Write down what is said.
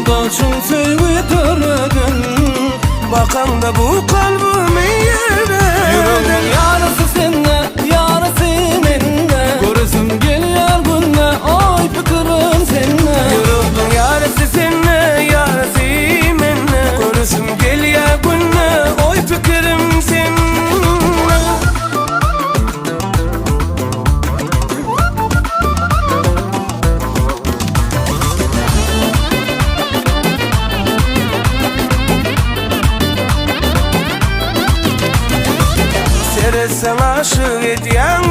Doçun sevgi töredin Bakanda bu kalbimi yere Yüreğimin yarısı sende, yarısı mende. Görürsün geliyor günde, oy fikrim sende. Yüreğimin yarısı sende, yarısı mende. Görürsün geliyor günde, oy fikrim sende. Sen aşık etyen